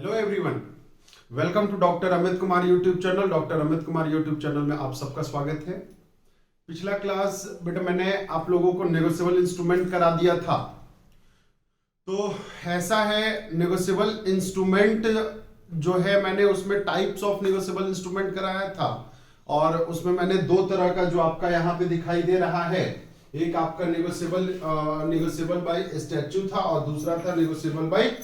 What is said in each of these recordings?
Hello everyone, welcome to doctor Amit Kumar YouTube channel. Doctor Amit Kumar YouTube channel में आप सबका स्वागत है। पिछला क्लास बेटा मैंने आप लोगों को नेगोशिएबल इंस्ट्रूमेंट करा दिया था। तो ऐसा है, नेगोशिएबल इंस्ट्रूमेंट जो है मैंने उसमें टाइप्स ऑफ नेगोशिएबल इंस्ट्रूमेंट कराया था और उसमें मैंने दो तरह का जो आपका यहाँ पे दिखाई दे रहा है, एक आपका नेगोशिएबल बाय स्टैच्यू था और दूसरा था नेगोशिएबल बाय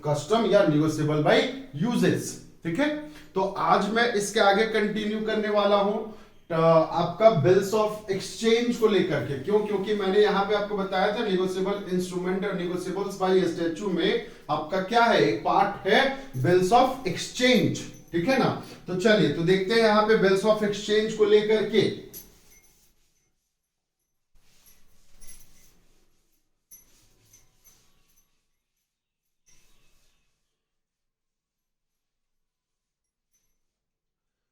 कस्टम या निगोशिएबल बाय यूजेस। ठीक है, तो आज मैं इसके आगे कंटिन्यू करने वाला हूं आपका बिल्स ऑफ एक्सचेंज को लेकर के। क्यों? क्योंकि मैंने यहां पे आपको बताया था निगोशिएबल इंस्ट्रूमेंट और निगोशिएबल्स बाय स्टैच्यू में आपका क्या है, एक पार्ट है बिल्स ऑफ एक्सचेंज। ठीक है ना, तो चलिए तो देखते हैं यहां पे बिल्स ऑफ एक्सचेंज को लेकर के।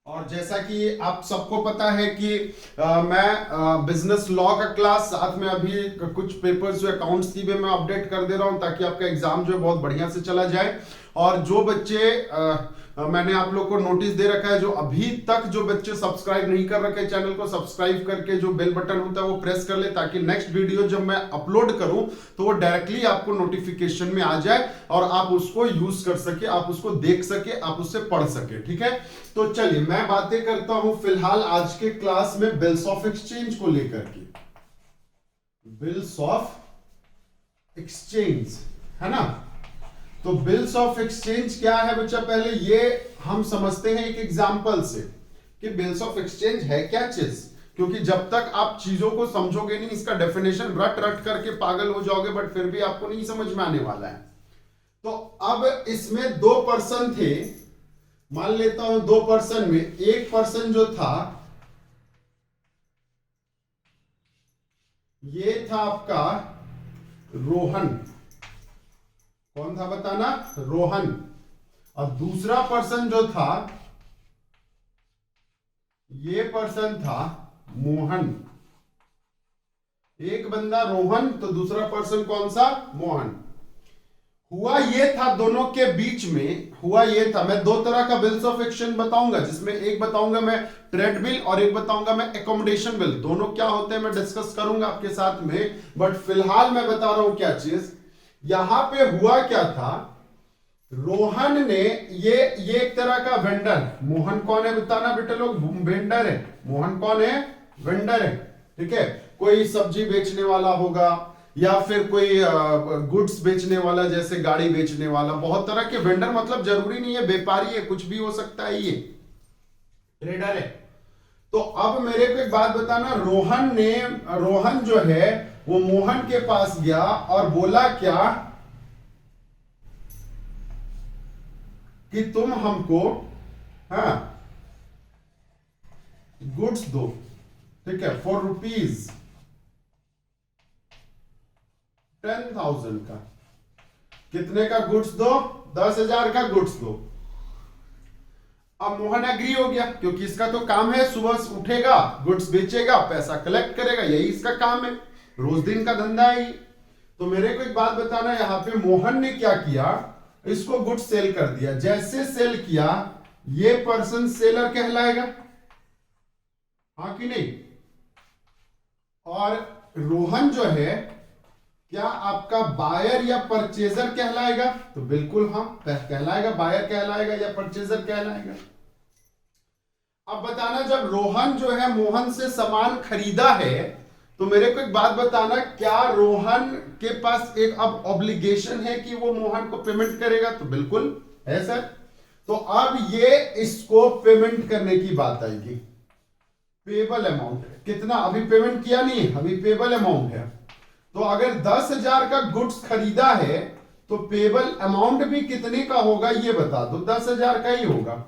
और जैसा कि आप सबको पता है कि मैं बिजनेस लॉ का क्लास साथ में अभी कुछ पेपर्स जो अकाउंट्स की भी मैं अपडेट कर दे रहा हूं ताकि आपका एग्जाम जो है बहुत बढ़िया से चला जाए। और जो बच्चे मैंने आप लोग को नोटिस दे रखा है, जो अभी तक जो बच्चे सब्सक्राइब नहीं कर रखे चैनल को, सब्सक्राइब करके जो बेल बटन होता है वो प्रेस कर ले ताकि नेक्स्ट वीडियो जब मैं अपलोड करूं तो वो डायरेक्टली आपको नोटिफिकेशन में आ जाए और आप उसको यूज कर सके, आप उसको देख सके, आप उससे पढ़ सके। ठीक है, तो चलिए मैं बातें करता हूं फिलहाल आज के क्लास में बिल्स ऑफ एक्सचेंज को लेकर के। बिल्स ऑफ एक्सचेंज है ना, तो बिल्स ऑफ एक्सचेंज क्या है बच्चा, पहले ये हम समझते हैं एक एग्जांपल से कि बिल्स ऑफ एक्सचेंज है क्या चीज। क्योंकि जब तक आप चीजों को समझोगे नहीं, इसका डेफिनेशन रट रट करके पागल हो जाओगे, बट फिर भी आपको नहीं समझ में आने वाला है। तो अब इसमें दो पर्सन थे, मान लेता हूं दो पर्सन में एक पर्सन जो था ये था आपका रोहन। कौन था बताना? रोहन। और दूसरा पर्सन जो था ये पर्सन था मोहन। एक बंदा रोहन तो दूसरा पर्सन कौन सा? मोहन। हुआ ये था दोनों के बीच में, हुआ ये था, मैं दो तरह का बिल्स ऑफ एक्सचेंज बताऊंगा जिसमें एक बताऊंगा मैं ट्रेड बिल और एक बताऊंगा मैं एकोमोडेशन बिल। दोनों क्या होते हैं मैं डिस्कस करूंगा आपके साथ में, बट फिलहाल मैं बता रहा हूं क्या चीज। यहां पे हुआ क्या था, रोहन ने ये एक तरह का वेंडर, मोहन कौन है बताना बेटा लोग? वेंडर है। मोहन कौन है? वेंडर है। ठीक है, कोई सब्जी बेचने वाला होगा या फिर कोई गुड्स बेचने वाला, जैसे गाड़ी बेचने वाला। बहुत तरह के वेंडर, मतलब जरूरी नहीं है व्यापारी है, कुछ भी हो सकता है, ये ट्रेडर है। तो अब मेरे को एक बात बताना, रोहन जो है वो मोहन के पास गया और बोला क्या कि तुम हमको गुड्स दो। ठीक है, फॉर रुपीज 10,000 का। कितने का गुड्स दो? 10,000 का गुड्स दो। अब मोहन एग्री हो गया क्योंकि इसका तो काम है, सुबह उठेगा, गुड्स बेचेगा, पैसा कलेक्ट करेगा, यही इसका काम है, रोज दिन का धंधा है ये। तो मेरे को एक बात बताना, यहां पे मोहन ने क्या किया, इसको गुड्स सेल कर दिया। जैसे सेल किया, ये पर्सन सेलर कहलाएगा, हाँ कि नहीं? और रोहन जो है क्या आपका बायर या परचेजर कहलाएगा? तो बिल्कुल हाँ कहलाएगा, बायर कहलाएगा या परचेजर कहलाएगा। अब बताना, जब रोहन जो है मोहन से सामान खरीदा है तो मेरे को एक बात बताना, क्या रोहन के पास एक अब ऑब्लिगेशन है कि वो मोहन को पेमेंट करेगा? तो बिल्कुल है सर। तो अब ये इसको पेमेंट करने की बात आएगी। पेबल अमाउंट कितना? अभी पेमेंट किया नहीं, अभी पेबल अमाउंट है। तो अगर 10,000 का गुड्स खरीदा है तो पेबल अमाउंट भी कितने का होगा ये बता दो? 10,000 का ही होगा।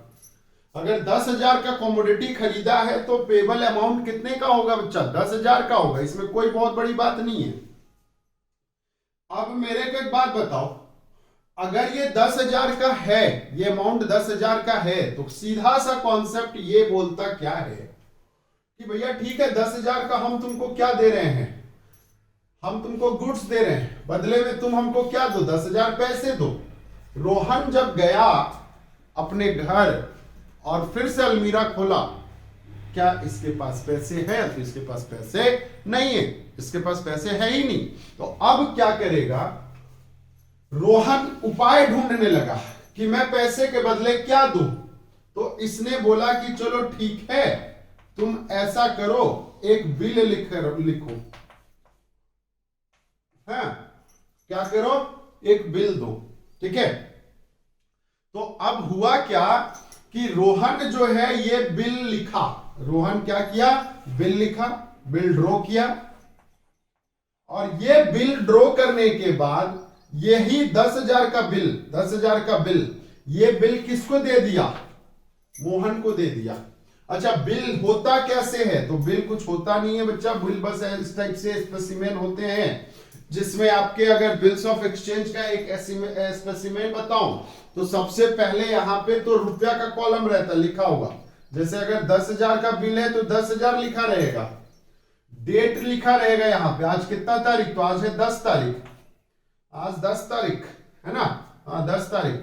अगर 10,000 का कमोडिटी खरीदा है तो पेबल अमाउंट कितने का होगा बच्चा? 10,000 का होगा। इसमें कोई बहुत बड़ी बात नहीं है। अब मेरे को एक बात बताओ, अगर ये 10,000 का है, ये अमाउंट 10,000 का है, तो सीधा सा कॉन्सेप्ट ये बोलता क्या है कि भैया ठीक है, 10,000 का हम तुमको क्या दे रहे हैं, हम तुमको गुड्स दे रहे हैं, बदले में तुम हमको क्या दो? 10,000 पैसे दो। रोहन जब गया अपने घर और फिर से अलमीरा खोला, क्या इसके पास पैसे हैं? तो इसके पास पैसे नहीं है, इसके पास पैसे है ही नहीं। तो अब क्या करेगा रोहन? उपाय ढूंढने लगा कि मैं पैसे के बदले क्या दूं। तो इसने बोला कि चलो ठीक है, तुम ऐसा करो, एक बिल लिखो। हाँ, क्या करो? एक बिल दो। ठीक है, तो अब हुआ क्या कि रोहन जो है ये बिल लिखा। रोहन क्या किया? बिल लिखा, बिल ड्रॉ किया। और ये बिल ड्रॉ करने के बाद यही 10,000 का बिल, 10,000 का बिल, ये बिल किसको दे दिया? मोहन को दे दिया। अच्छा, बिल होता कैसे है? तो बिल कुछ होता नहीं है बच्चा, बिल बस इस टाइप से स्पेसिमेन होते हैं, जिसमें आपके अगर बिल्स ऑफ एक्सचेंज का एक स्पेसिमेन बताऊं तो सबसे पहले यहां पे तो रुपया का कॉलम रहता, लिखा हुआ। जैसे अगर 10,000 का बिल है तो 10,000 लिखा रहेगा, डेट लिखा रहेगा यहां पे, आज कितना तारीख? तो आज है 10 तारीख, आज 10 तारीख है ना? हाँ, 10 तारीख।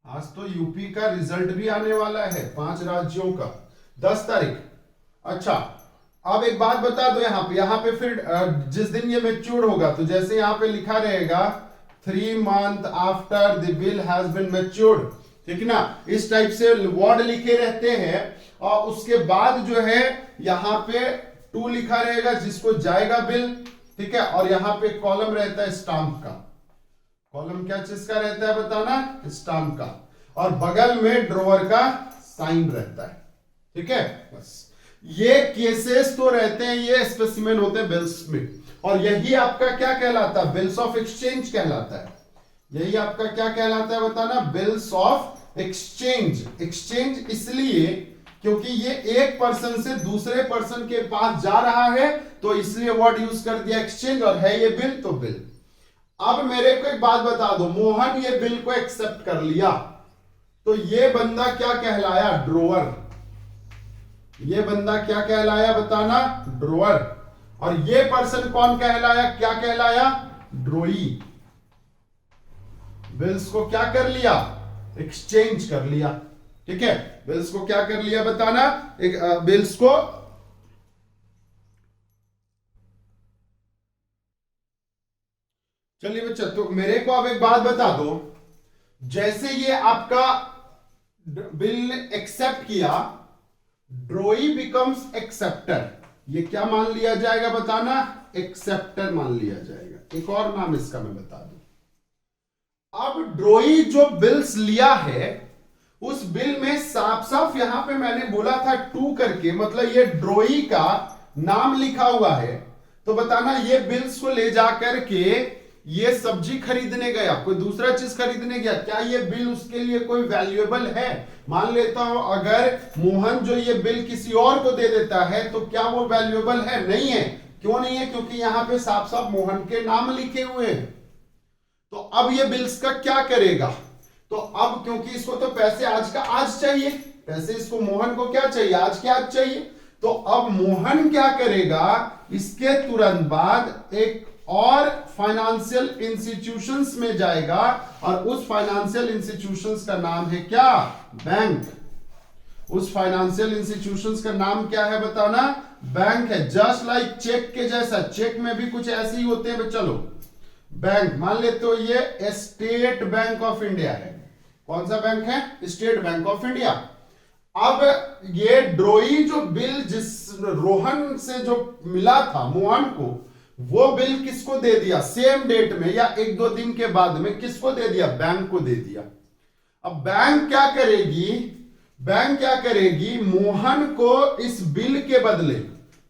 आज तो यूपी का रिजल्ट भी आने वाला है, 5 राज्यों का, 10 तारीख। अच्छा, अब एक बात बता दो, यहाँ पे फिर जिस दिन ये मैच्योर होगा, तो जैसे यहाँ पे लिखा रहेगा 3 months after the bill has been matured, ठीक ना? इस टाइप से वर्ड लिखे रहते हैं। और उसके बाद जो है यहाँ पे 2 लिखा रहेगा, जिसको जाएगा बिल, ठीक है? और यहाँ पे कॉलम रहता है स्टाम्प का। कॉलम क्या चीज का रहता है बताना? स्टाम्प का। और बगल में ड्रॉवर का साइन रहता है, ठीक है? बस ये केसेस तो रहते हैं, ये स्पेसिमेन होते हैं बिल्स में। और यही आपका क्या कहलाता है? बिल्स ऑफ एक्सचेंज कहलाता है। यही आपका क्या कहलाता है बताना? Bills of exchange. एक्सचेंज इसलिए क्योंकि ये एक पर्सन से दूसरे पर्सन के पास जा रहा है, तो इसलिए वर्ड यूज कर दिया एक्सचेंज, और है ये बिल तो बिल। अब मेरे को एक बात बता दो, मोहन ये बिल को एक्सेप्ट कर लिया, तो ये बंदा क्या कहलाया? ड्रॉवर। ये बंदा क्या कहलाया बताना? ड्रॉवर। और ये पर्सन कौन कहलाया? क्या कहलाया? ड्रॉई। बिल्स को क्या कर लिया? एक्सचेंज कर लिया, ठीक है? बिल्स को क्या कर लिया बताना? बिल्स को चलिए बच्चा, तो मेरे को अब एक बात बता दो, जैसे ये आपका बिल एक्सेप्ट किया, ड्रॉई बिकम्स एक्सेप्टर, ये क्या मान लिया जाएगा बताना? एक्सेप्टर मान लिया जाएगा। एक और नाम इसका मैं बता दूं। अब ड्रॉई जो बिल्स लिया है, उस बिल में साफ साफ यहां पे मैंने बोला था 2 करके, मतलब ये ड्रॉई का नाम लिखा हुआ है। तो बताना ये बिल्स को ले जाकर के ये सब्जी खरीदने गया, कोई दूसरा चीज खरीदने गया, क्या ये बिल उसके लिए कोई वैल्यूएबल है? मान लेता हूं अगर मोहन जो ये बिल किसी और को दे देता है, तो क्या वो वैल्यूएबल है? नहीं है। क्यों नहीं है? क्योंकि यहां पे साफ साफ मोहन के नाम लिखे हुए हैं। तो अब ये बिल्स का क्या करेगा? तो अब क्योंकि इसको तो पैसे आज का आज चाहिए, पैसे इसको मोहन को क्या चाहिए? आज के आज चाहिए। तो अब मोहन क्या करेगा? इसके तुरंत बाद एक और फाइनेंशियल इंस्टीट्यूशंस में जाएगा, और उस फाइनेंशियल इंस्टीट्यूशंस का नाम है क्या? बैंक। उस फाइनेंशियल इंस्टीट्यूशंस का नाम क्या है बताना? बैंक है। जस्ट लाइक चेक के जैसा, चेक में भी कुछ ऐसे ही होते हैं। चलो बैंक मान लेते हो, ये स्टेट बैंक ऑफ इंडिया है। कौन सा बैंक है? State bank of India. अब ये ड्रॉई जो बिल जिस रोहन से जो मिला था मोहन को, वो बिल किसको दे दिया? सेम डेट में या 1-2 दिन के बाद में किसको दे दिया? बैंक को दे दिया। अब बैंक क्या करेगी? बैंक क्या करेगी? मोहन को इस बिल के बदले,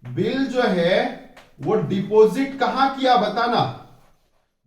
बिल जो है वो डिपॉजिट कहां किया बताना?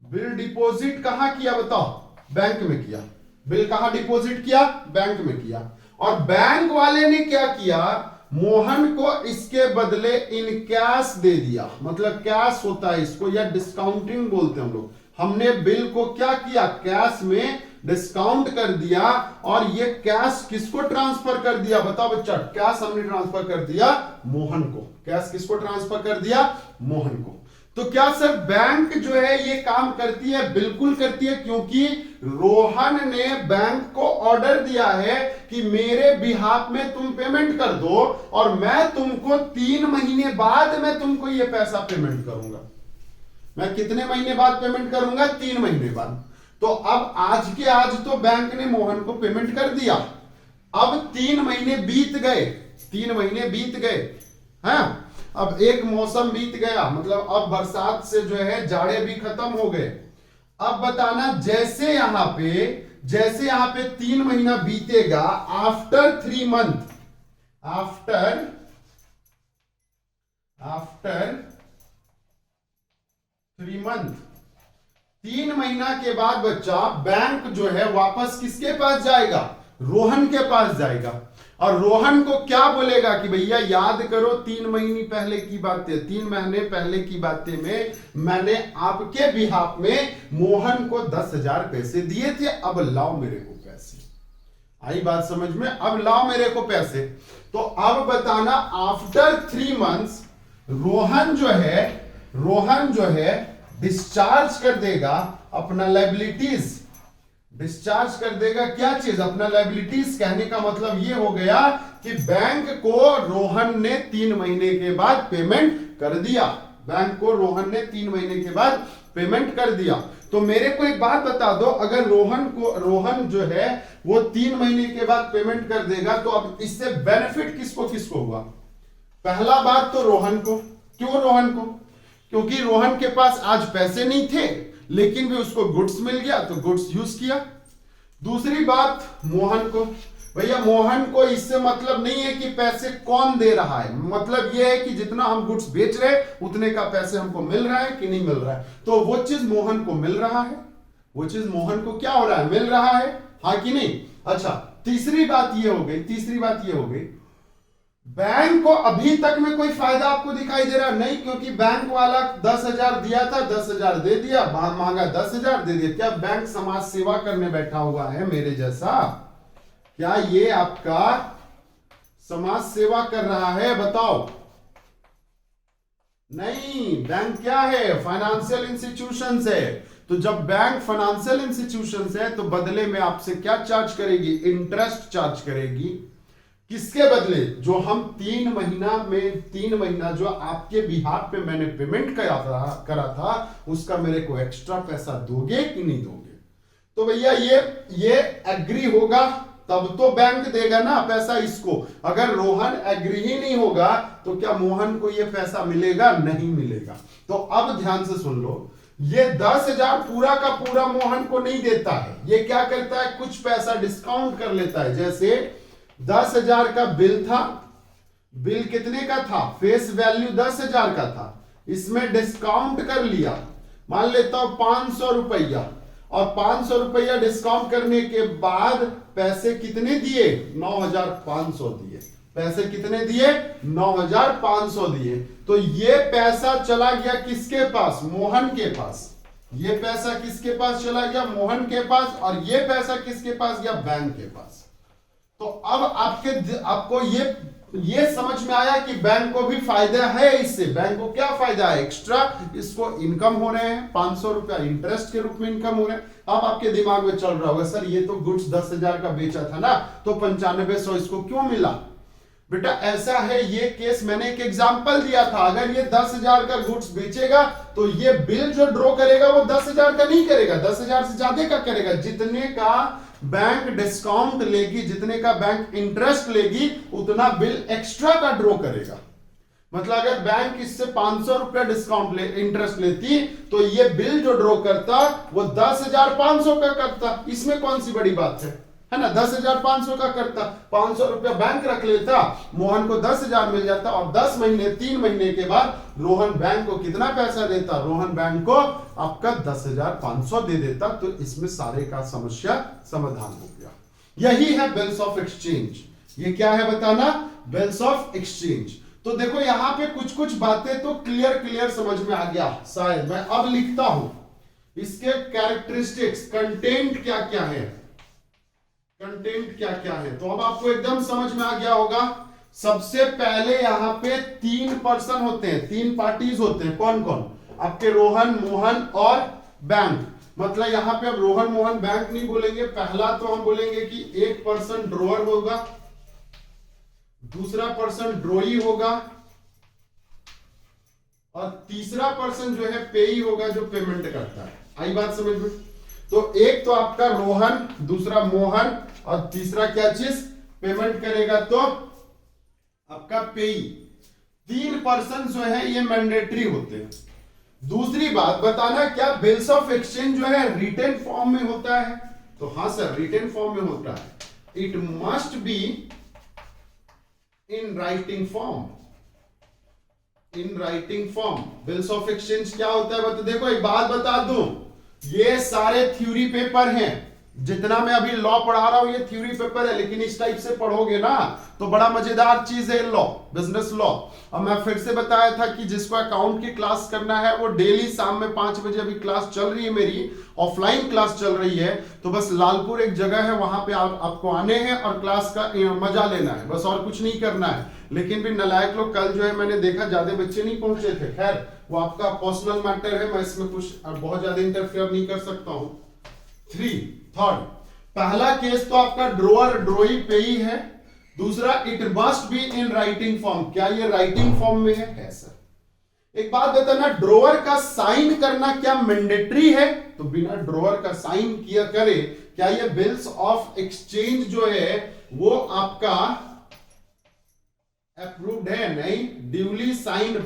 बिल डिपॉजिट कहां किया बताओ? बैंक में किया। बिल कहां डिपॉजिट किया? बैंक में किया। और बैंक वाले ने क्या किया? मोहन को इसके बदले इन कैश दे दिया। मतलब कैश होता है इसको, या डिस्काउंटिंग बोलते हैं हम लोग। हमने बिल को क्या किया? कैश में डिस्काउंट कर दिया। और ये कैश किसको ट्रांसफर कर दिया बताओ बच्चा? कैश हमने ट्रांसफर कर दिया मोहन को। कैश किसको ट्रांसफर कर दिया? मोहन को। तो क्या सर बैंक जो है ये काम करती है? बिल्कुल करती है, क्योंकि रोहन ने बैंक को ऑर्डर दिया है कि मेरे बिहाफ में तुम पेमेंट कर दो और मैं तुमको 3 महीने बाद मैं तुमको ये पैसा पेमेंट करूंगा। मैं कितने महीने बाद पेमेंट करूंगा? 3 महीने बाद। तो अब आज के आज तो बैंक ने मोहन को पेमेंट कर दिया, अब 3 महीने बीत गए, 3 महीने बीत गए हैं, अब एक मौसम बीत गया, मतलब अब बरसात से जो है जाड़े भी खत्म हो गए। अब बताना जैसे यहां पे 3 महीना बीतेगा, आफ्टर 3 मंथ, आफ्टर 3 मंथ, 3 महीना के बाद बच्चा बैंक जो है वापस किसके पास जाएगा? रोहन के पास जाएगा और रोहन को क्या बोलेगा कि भैया याद करो 3 महीने पहले की बातें, 3 महीने पहले की बातें में मैंने आपके बिहाफ में मोहन को 10,000 पैसे दिए थे, अब लाओ मेरे को पैसे। आई बात समझ में? अब लाओ मेरे को पैसे। तो अब बताना आफ्टर 3 मंथ्स रोहन जो है डिस्चार्ज कर देगा अपना लायबिलिटीज, डिस्चार्ज कर देगा क्या चीज? अपना लायबिलिटीज। कहने का मतलब ये हो गया कि बैंक को रोहन ने 3 महीने के बाद पेमेंट कर दिया, बैंक को रोहन ने 3 महीने के बाद पेमेंट कर दिया। तो मेरे को एक बात बता दो, अगर रोहन जो है वो 3 महीने के बाद पेमेंट कर देगा तो अब इससे बेनिफिट किसको किसको हुआ? पहला बात तो रोहन को। क्यों रोहन को? क्योंकि रोहन के पास आज पैसे नहीं थे लेकिन भी उसको गुड्स मिल गया तो गुड्स यूज किया। दूसरी बात मोहन को, भैया मोहन को इससे मतलब नहीं है कि पैसे कौन दे रहा है, मतलब यह है कि जितना हम गुड्स बेच रहे उतने का पैसे हमको मिल रहा है कि नहीं मिल रहा है। तो वो चीज मोहन को मिल रहा है, वो चीज मोहन को क्या हो रहा है? मिल रहा है, हाँ कि नहीं? अच्छा, तीसरी बात ये हो गई बैंक को अभी तक में कोई फायदा आपको दिखाई दे रहा नहीं, क्योंकि बैंक वाला 10,000 दिया था, 10,000 दे दिया, मांगा 10,000 दे दिया। क्या बैंक समाज सेवा करने बैठा हुआ है मेरे जैसा? क्या ये आपका समाज सेवा कर रहा है? बताओ। नहीं, बैंक क्या है? फाइनेंशियल इंस्टीट्यूशंस है। तो जब बैंक फाइनेंशियल इंस्टीट्यूशंस है तो बदले में आपसे क्या चार्ज करेगी? इंटरेस्ट चार्ज करेगी। किसके बदले? जो हम 3 महीना जो आपके बिहाफ पे मैंने पेमेंट करा था उसका मेरे को एक्स्ट्रा पैसा दोगे कि नहीं दोगे? तो भैया ये एग्री होगा तब तो बैंक देगा ना पैसा इसको। अगर रोहन एग्री ही नहीं होगा तो क्या मोहन को ये पैसा मिलेगा? नहीं मिलेगा। तो अब ध्यान से सुन लो, ये 10,000 पूरा का पूरा मोहन को नहीं देता है, ये क्या करता है? कुछ पैसा डिस्काउंट कर लेता है। जैसे 10,000 का बिल था, बिल कितने का था? फेस वैल्यू 10,000 का था, इसमें डिस्काउंट कर लिया, मान लेता हूं 500 रुपया, और 500 रुपया डिस्काउंट करने के बाद पैसे कितने दिए? 9,500 दिए। पैसे कितने दिए? 9,500 दिए। तो ये पैसा चला गया किसके पास? मोहन के पास। ये पैसा किसके पास चला गया? मोहन के पास। और ये पैसा किसके पास गया? बैंक के पास। तो अब आपको ये समझ में आया कि बैंक को भी फायदा है इससे। बैंक को क्या फायदा है? एक्स्ट्रा इसको इनकम हो रहे हैं, 500 रुपया इंटरेस्ट के रूप में इनकम हो रहे हैं। अब आपके दिमाग में चल रहा होगा सर ये तो गुड्स 10,000 का बेचा था ना, तो 9500 इसको क्यों मिला? बेटा ऐसा है, ये केस मैंने एक एग्जांपल दिया था। अगर ये 10,000 का गुड्स बेचेगा तो ये बिल जो ड्रॉ करेगा वो 10,000 का नहीं करेगा, 10,000 से ज्यादा का करेगा। जितने का बैंक डिस्काउंट लेगी, जितने का बैंक इंटरेस्ट लेगी, उतना बिल एक्स्ट्रा का ड्रॉ करेगा। मतलब अगर बैंक इससे 500 रुपया डिस्काउंट इंटरेस्ट लेती तो ये बिल जो ड्रॉ करता वो 10,500 का करता। इसमें कौन सी बड़ी बात है ना? 10,500 का करता, 500 रुपया बैंक रख लेता, मोहन को 10,000 मिल जाता, और 10 महीने 3 महीने के बाद रोहन बैंक को कितना पैसा देता? रोहन बैंक को आपका 10,500 दे देता। तो इसमें सारे का समस्या समाधान हो गया। यही है बिल्स ऑफ एक्सचेंज। ये क्या है बताना? Bills of exchange. तो देखो यहां पे कुछ कुछ बातें तो क्लियर समझ में आ गया शायद। मैं अब लिखता हूं इसके कैरेक्टरिस्टिक्स, कंटेंट क्या क्या है, कंटेंट क्या क्या है। तो अब आपको एकदम समझ में आ गया होगा। सबसे पहले यहां पे 3 पर्सन होते हैं, 3 पार्टीज होते हैं। कौन कौन? आपके रोहन, मोहन और बैंक। मतलब यहां पे अब रोहन, मोहन, बैंक नहीं बोलेंगे। पहला तो हम बोलेंगे कि एक पर्सन ड्रोअर होगा, दूसरा पर्सन ड्रोई होगा और तीसरा पर्सन जो है पेई होगा, जो पेमेंट करता है। आई बात समझ में? तो एक तो आपका रोहन, दूसरा मोहन और तीसरा क्या चीज पेमेंट करेगा, तो आपका पेई। तीन पर्सन जो है ये मैंडेटरी होते हैं। दूसरी बात बताना, क्या बिल्स ऑफ एक्सचेंज जो है रिटन फॉर्म में होता है? तो हाँ सर, रिटन फॉर्म में होता है। It must be in writing form. In writing form bills of exchange क्या होता है? बता देखो, एक बात बता दूं, ये सारे थ्योरी पेपर हैं। जितना मैं अभी लॉ पढ़ा रहा हूं ये थ्योरी पेपर है, लेकिन इस टाइप से पढ़ोगे ना तो बड़ा मजेदार चीज है लॉ, बिजनेस लॉ। और मैं फिर से बताया था कि जिसको अकाउंट की क्लास करना है वो डेली शाम में 5 बजे अभी क्लास चल रही है, मेरी ऑफलाइन क्लास चल रही है। तो बस लालपुर एक जगह है, वहां पे आपको आने हैं और क्लास का मजा लेना है, बस और कुछ नहीं करना है। लेकिन भी नलायक लोग, कल जो है मैंने देखा ज्यादा बच्चे नहीं पहुंचे थे। खैर वो आपका पर्सनल मैटर है, मैं इसमें कुछ बहुत ज्यादा इंटरफेयर नहीं कर सकता हूं। थर्ड, पहला केस तो आपका ड्रोअर, ड्रोई, पेई है। दूसरा, it must be in writing form. क्या ये राइटिंग फॉर्म में है? है सर। एक बात बताना, ड्रोअर का साइन करना क्या मैंडेटरी है? तो बिना ड्रोअर का साइन किया करे क्या ये बिल्स ऑफ एक्सचेंज जो है वो आपका अप्रूव्ड है? नहीं। Duly signed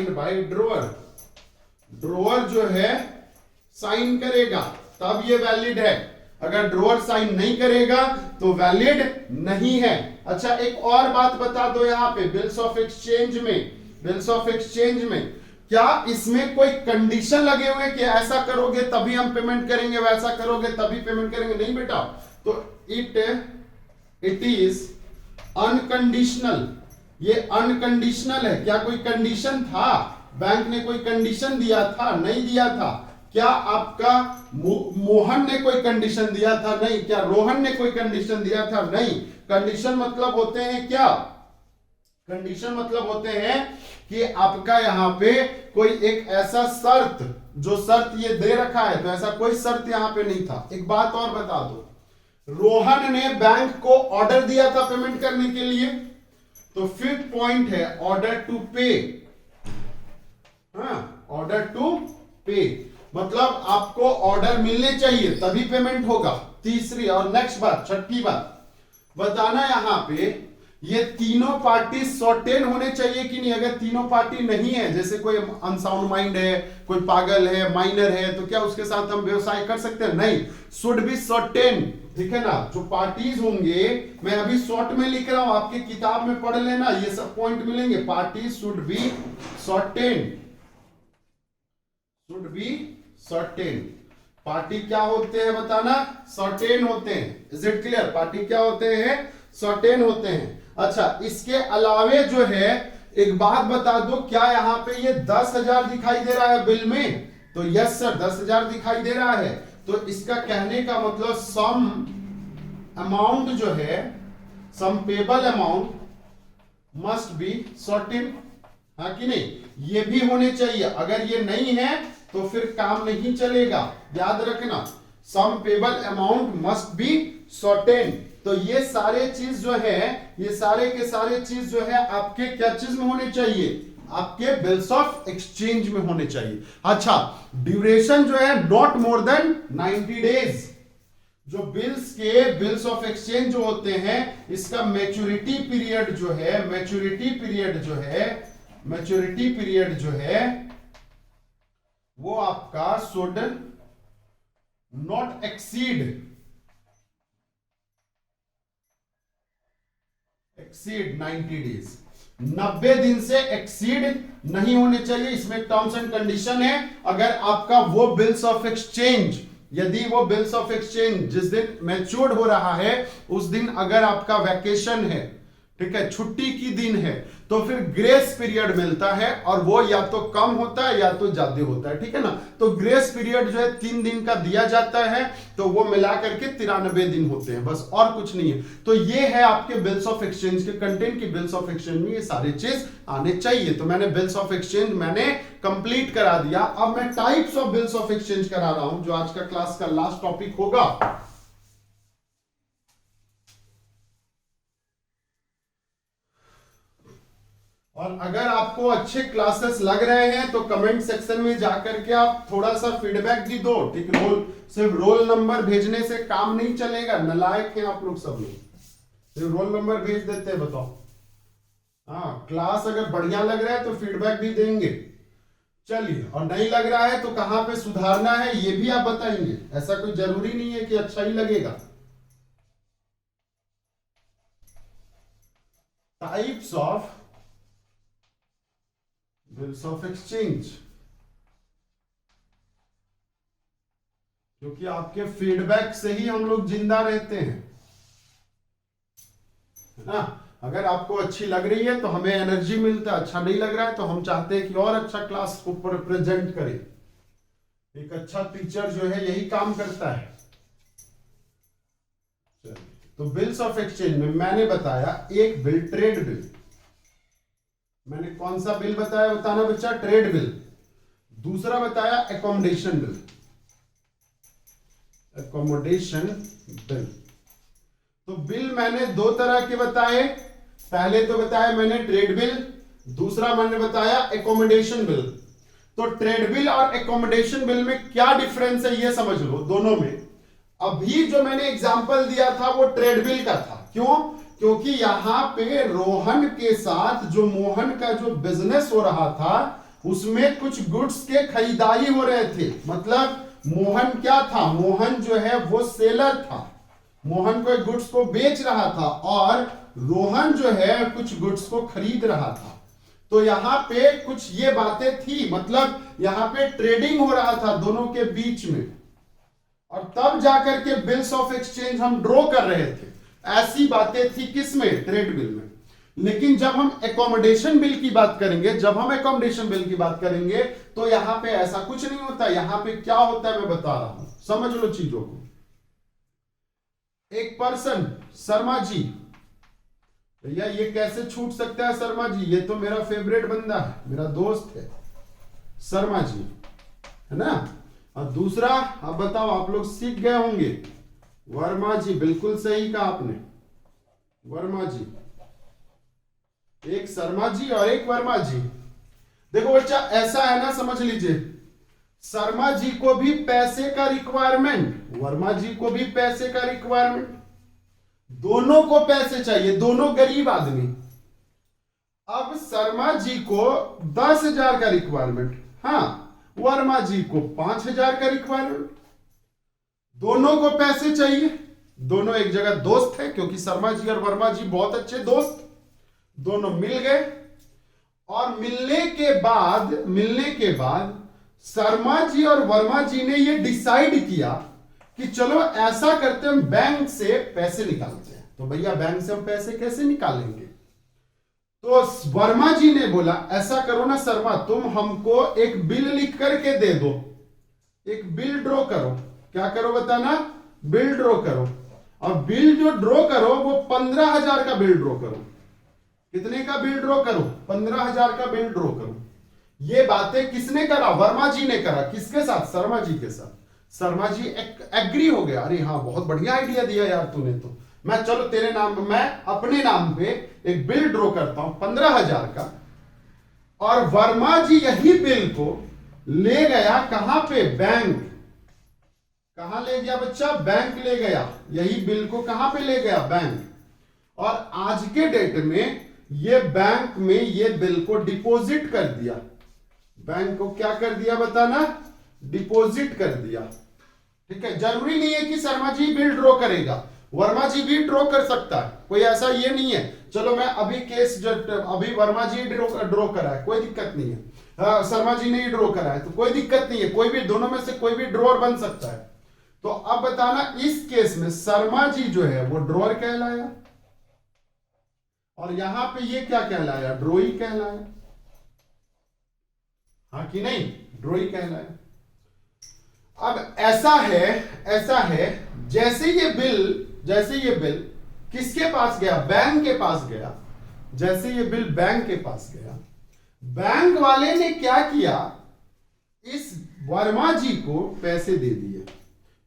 by drawer. Drawer जो है साइन करेगा तब ये वैलिड है। अगर ड्रोअर साइन नहीं करेगा तो वैलिड नहीं है। अच्छा, एक और बात बता दो यहां पे, बिल्स ऑफ एक्सचेंज में क्या इसमें कोई कंडीशन लगे हुए कि ऐसा करोगे तभी हम पेमेंट करेंगे, वैसा करोगे तभी पेमेंट करेंगे? नहीं बेटा। तो इट इज अनकंडीशनल। ये अनकंडीशनल है। क्या कोई कंडीशन था? बैंक ने कोई कंडीशन दिया था? नहीं दिया था। क्या आपका मोहन ने कोई कंडीशन दिया था? नहीं। क्या रोहन ने कोई कंडीशन दिया था? नहीं। कंडीशन मतलब होते हैं क्या? कंडीशन मतलब होते हैं कि आपका यहां पे कोई एक ऐसा शर्त, जो शर्त ये दे रखा है, तो ऐसा कोई शर्त यहां पे नहीं था। एक बात और बता दो, रोहन ने बैंक को ऑर्डर दिया था पेमेंट करने के लिए, तो फिफ्थ पॉइंट है ऑर्डर टू पे। हाँ, ऑर्डर टू पे मतलब आपको ऑर्डर मिलने चाहिए तभी पेमेंट होगा। तीसरी और नेक्स्ट बात, छठी बात बताना, यहां पे ये तीनों पार्टी सर्टेन होने चाहिए कि नहीं? अगर तीनों पार्टी नहीं है, जैसे कोई अनसाउंड माइंड है, कोई पागल है, माइनर है, तो क्या उसके साथ हम व्यवसाय कर सकते हैं? नहीं। Should be certain. ठीक है ना? जो पार्टीज होंगे, मैं अभी शॉर्ट में लिख रहा हूं, आपके किताब में पढ़ लेना, ये सब पॉइंट मिलेंगे। Party should be certain. Should be certain. Party क्या होते हैं बताना? सर्टेन होते हैं। Is it clear? पार्टी क्या होते हैं? सर्टेन होते हैं। अच्छा, इसके अलावे जो है एक बात बता दो, क्या यहां पे ये 10,000 दिखाई दे रहा है बिल में? तो यस सर, 10,000 दिखाई दे रहा है। तो इसका कहने का मतलब सम अमाउंट जो है, sum payable amount must be certain. हाँ कि नहीं? ये भी होने चाहिए। अगर ये नहीं है तो फिर काम नहीं चलेगा, याद रखना। Sum payable amount must be certain. तो ये सारे चीज जो है, ये सारे के सारे चीज जो है आपके क्या चीज में होने चाहिए? आपके बिल्स ऑफ एक्सचेंज में होने चाहिए। अच्छा, ड्यूरेशन जो है नॉट मोर देन 90 डेज। जो बिल्स ऑफ एक्सचेंज जो होते हैं, इसका मैच्योरिटी पीरियड जो है वो आपका शुड नॉट एक्सीड 90 डेज। 90 दिन से एक्सीड नहीं होने चाहिए। इसमें टर्म्स एंड कंडीशन है। अगर आपका वो बिल्स ऑफ एक्सचेंज, यदि वो बिल्स ऑफ एक्सचेंज जिस दिन मैच्योर्ड हो रहा है उस दिन अगर आपका वैकेशन है, ठीक है, छुट्टी की दिन है तो फिर ग्रेस पीरियड मिलता है, और वो या तो कम होता है या तो ज्यादा होता है, ठीक है ना। तो ग्रेस पीरियड जो है 3 दिन का दिया जाता है, तो वो मिला करके 93 दिन होते हैं, बस और कुछ नहीं है। तो ये है आपके बिल्स ऑफ एक्सचेंज के कंटेंट की। बिल्स ऑफ एक्सचेंज में ये सारी चीज आने चाहिए। तो मैंने बिल्स ऑफ एक्सचेंज मैंने कंप्लीट करा दिया। अब मैं types of bills of exchange करा रहा हूं, जो आज का क्लास का लास्ट टॉपिक होगा। और अगर आपको अच्छे क्लासेस लग रहे हैं तो कमेंट सेक्शन में जाकर के आप थोड़ा सा फीडबैक भी दो, ठीक। सिर्फ रोल नंबर भेजने से काम नहीं चलेगा, नालायक हैं आप लोग सब लोग, सिर्फ रोल नंबर भेज देते हैं, बताओ। हाँ, क्लास अगर बढ़िया लग रहा है तो फीडबैक भी देंगे, चलिए। और नहीं लग रहा है तो कहां पे सुधारना है ये भी आप बताएंगे, ऐसा कोई जरूरी नहीं है कि अच्छा ही लगेगा। Types of bills of exchange, क्योंकि आपके फीडबैक से ही हम लोग जिंदा रहते हैं, है ना। अगर आपको अच्छी लग रही है तो हमें एनर्जी मिलता है, अच्छा नहीं लग रहा है तो हम चाहते हैं कि और अच्छा क्लास को प्रेजेंट करें। एक अच्छा टीचर जो है यही काम करता है। तो बिल्स ऑफ एक्सचेंज में मैंने बताया एक बिल ट्रेड बिल, मैंने कौन सा बिल बताया बताना बच्चा, ट्रेड बिल। दूसरा बताया एकोमोडेशन बिल, एकोमोडेशन बिल। तो बिल मैंने दो तरह के बताए, पहले तो बताया मैंने ट्रेड बिल, दूसरा मैंने बताया एकोमोडेशन बिल। तो ट्रेड बिल और एकोमोडेशन बिल में क्या डिफरेंस है ये समझ लो दोनों में। अभी जो मैंने एग्जांपल दिया था वो ट्रेड बिल का था, क्यों? क्योंकि यहां पे रोहन के साथ जो मोहन का जो बिजनेस हो रहा था उसमें कुछ गुड्स के खरीदारी हो रहे थे। मतलब मोहन क्या था, मोहन जो है वो सेलर था, मोहन कोई गुड्स को बेच रहा था और रोहन जो है कुछ गुड्स को खरीद रहा था। तो यहां पे कुछ ये बातें थी, मतलब यहां पे ट्रेडिंग हो रहा था दोनों के बीच में, और तब जाकर के बिल्स ऑफ एक्सचेंज हम ड्रॉ कर रहे थे। ऐसी बातें थी किसमें, ट्रेड बिल में। लेकिन जब हम एकोमोडेशन बिल की बात करेंगे, जब हम एकोमोडेशन बिल की बात करेंगे तो यहां पे ऐसा कुछ नहीं होता। यहां पे क्या होता है मैं बता रहा हूं, समझ लो चीजों को। एक पर्सन, शर्मा जी, भैया ये कैसे छूट सकता है शर्मा जी, ये तो मेरा फेवरेट बंदा है, मेरा दोस्त है शर्मा जी, है ना। और दूसरा, अब बताओ, आप लोग सीख गए होंगे, वर्मा जी, बिल्कुल सही कहा आपने, वर्मा जी। एक शर्मा जी और एक वर्मा जी। देखो बच्चा ऐसा है ना, समझ लीजिए, शर्मा जी को भी पैसे का रिक्वायरमेंट, वर्मा जी को भी पैसे का रिक्वायरमेंट, दोनों को पैसे चाहिए, दोनों गरीब आदमी। अब शर्मा जी को 10,000 का रिक्वायरमेंट, हाँ, वर्मा जी को 5,000 का रिक्वायरमेंट। दोनों को पैसे चाहिए, दोनों एक जगह दोस्त है, क्योंकि शर्मा जी और वर्मा जी बहुत अच्छे दोस्त, दोनों मिल गए। और मिलने के बाद शर्मा जी और वर्मा जी ने ये डिसाइड किया कि चलो ऐसा करते हैं, हम बैंक से पैसे निकालते हैं। तो भैया बैंक से हम पैसे कैसे निकालेंगे? तो वर्मा जी ने बोला ऐसा करो ना शर्मा, तुम हमको एक बिल लिख करके दे दो, एक बिल ड्रॉ करो। क्या करो बताना, बिल ड्रॉ करो। और बिल जो ड्रॉ करो वो 15,000 का बिल ड्रॉ करो। कितने का बिल ड्रॉ करो? 15,000 का बिल ड्रॉ करो। ये बातें किसने करा? वर्मा जी ने करा। किसके साथ? शर्मा जी के साथ। शर्मा जी एग्री हो गया, अरे हाँ बहुत बढ़िया आइडिया दिया यार तूने, तो मैं चलो तेरे नाम, मैं अपने नाम पे एक बिल ड्रॉ करता हूं 15,000 का। और वर्मा जी यही बिल को ले गया कहां पे? बैंक। कहां ले गया बच्चा? बैंक ले गया। यही बिल को कहां पे ले गया? बैंक। और आज के डेट में ये बैंक में ये बिल को डिपॉजिट कर दिया। बैंक को क्या कर दिया बताना? डिपॉजिट कर दिया। ठीक है, जरूरी नहीं है कि शर्मा जी बिल ड्रॉ करेगा, वर्मा जी भी ड्रॉ कर सकता है, कोई ऐसा ये नहीं है। चलो मैं अभी केस अभी वर्मा जी ड्रॉ करा है, कोई दिक्कत नहीं है, शर्मा जी ने ही ड्रॉ करा है तो कोई दिक्कत नहीं है, कोई भी दोनों में से कोई भी ड्रॉर बन सकता है। तो अब बताना इस केस में शर्मा जी जो है वो ड्रॉर कहलाया, और यहां पे ये क्या कहलाया, ड्रॉई कहलाया, हाँ कि नहीं, ड्रॉई कहलाया। अब ऐसा है जैसे ये बिल किसके पास गया, बैंक के पास गया, जैसे ये बिल बैंक के पास गया, बैंक वाले ने क्या किया, इस वर्मा जी को पैसे दे दिए।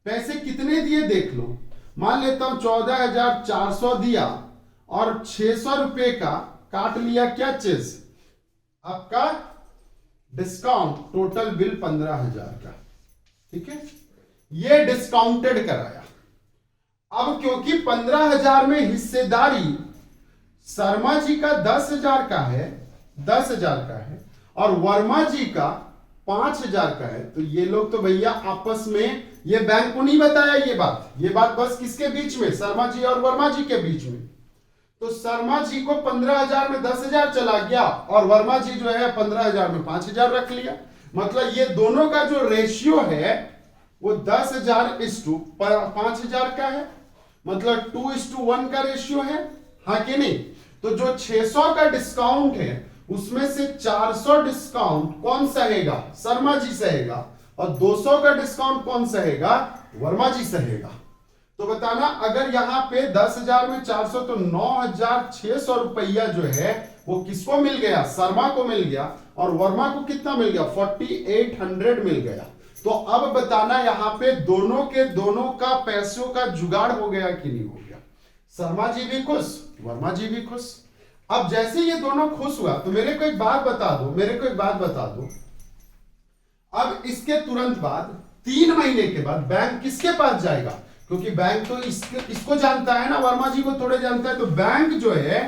पैसे कितने दिए देख लो, मान लेता हूं 14,400 दिया और 600 रुपए का काट लिया क्या चीज, आपका डिस्काउंट, टोटल बिल 15,000 का, ठीक है, ये डिस्काउंटेड कराया। अब क्योंकि 15,000 में हिस्सेदारी शर्मा जी का 10,000 का है, 10,000 का है, और वर्मा जी का 5,000 का है, तो ये लोग तो भैया आपस में, ये बैंक को नहीं बताया ये बात बस किसके बीच में, शर्मा जी और वर्मा जी के बीच में। तो शर्मा जी को 15,000 में 10,000 चला गया और वर्मा जी जो है 15,000 में 5,000 रख लिया। मतलब ये दोनों का जो रेशियो है वो 10,000 इस टू 5,000 का है, मतलब 2:1 का रेशियो है, हाँ कि नहीं। तो जो 600 का डिस्काउंट है उसमें से 400 डिस्काउंट कौन सहेगा, शर्मा जी सहेगा, और 200 का डिस्काउंट कौन सहेगा, वर्मा जी सहेगा। तो बताना, अगर यहां पे 10,000 में 400 तो 9,600 रुपया जो है वो किसको मिल गया, शर्मा को मिल गया, और वर्मा को कितना मिल गया, 4,800 मिल गया। तो अब बताना यहां पे दोनों का पैसों का जुगाड़ हो गया कि नहीं हो गया, शर्मा जी भी खुश, वर्मा जी भी खुश। अब जैसे ये दोनों खुश हुआ तो मेरे को एक बात बता दो, अब इसके तुरंत बाद 3 महीने के बाद बैंक किसके पास जाएगा, क्योंकि बैंक तो इसको जानता है ना, वर्मा जी को थोड़े जानता है। तो बैंक जो है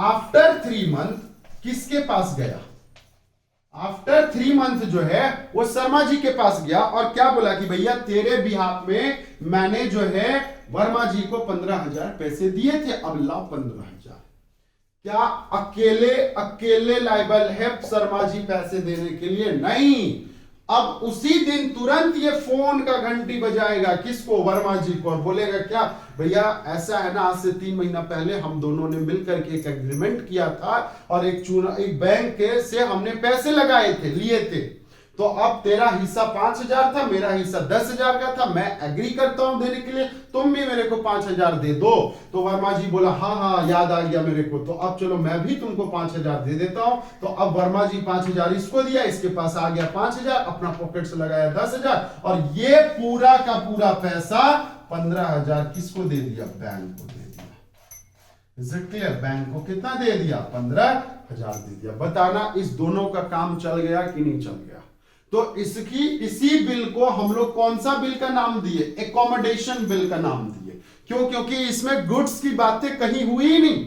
आफ्टर 3 मंथ किसके पास गया, आफ्टर 3 मंथ जो है वो शर्मा जी के पास गया और क्या बोला कि भैया तेरे बिहाफ में मैंने जो है वर्मा जी को 15,000 पैसे दिए थे, अब लाओ 15,000। क्या अकेले लायबल है शर्मा जी पैसे देने के लिए, नहीं। अब उसी दिन तुरंत ये फोन का घंटी बजाएगा, किसको, वर्मा जी को, और बोलेगा क्या, भैया ऐसा है ना, आज से 3 महीना पहले हम दोनों ने मिलकर के एक एग्रीमेंट किया था और एक बैंक से हमने पैसे लगाए थे, लिए थे, तो अब तेरा हिस्सा 5,000 था, मेरा हिस्सा 10,000 का था, मैं एग्री करता हूं देने के लिए, तुम भी मेरे को 5,000 दे दो। तो वर्मा जी बोला हाँ याद आ गया मेरे को, तो अब चलो मैं भी तुमको 5,000 दे देता हूं। तो अब वर्मा जी 5,000 इसको दिया, इसके पास आ गया 5,000, अपना पॉकेट से लगाया 10,000, और ये पूरा का पूरा पैसा 15,000 किसको दे दिया, बैंक को दे दिया। इज इट क्लियर, बैंक को कितना दे दिया, 15,000 दे दिया। बताना इस दोनों का काम चल गया कि नहीं चल गया। तो इसी बिल को हम लोग कौन सा बिल का नाम दिए, एकोमोडेशन बिल का नाम दिए। क्यों, क्योंकि इसमें गुड्स की बातें कहीं हुई ही नहीं,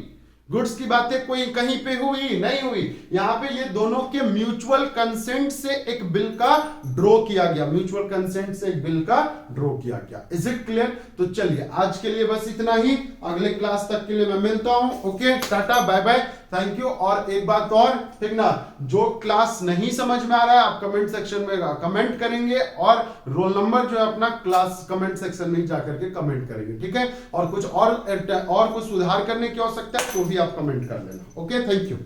गुड्स की बातें कोई कहीं पे हुई नहीं हुई। यहां पे ये दोनों के म्यूचुअल कंसेंट से एक बिल का ड्रॉ किया गया, म्यूचुअल कंसेंट से एक बिल का ड्रॉ किया गया। Is it clear. तो चलिए आज के लिए बस इतना ही, अगले क्लास तक के लिए मैं मिलता हूं। Okay, tata bye bye, thank you. और एक बात और, ठीक ना, जो क्लास नहीं समझ में आ रहा है आप कमेंट सेक्शन में कमेंट करेंगे, और रोल नंबर जो है अपना क्लास कमेंट सेक्शन में जाकर के कमेंट करेंगे, ठीक है। और कुछ और कुछ सुधार करने की आवश्यकता है तो भी आप कमेंट कर लेना। Okay, thank you.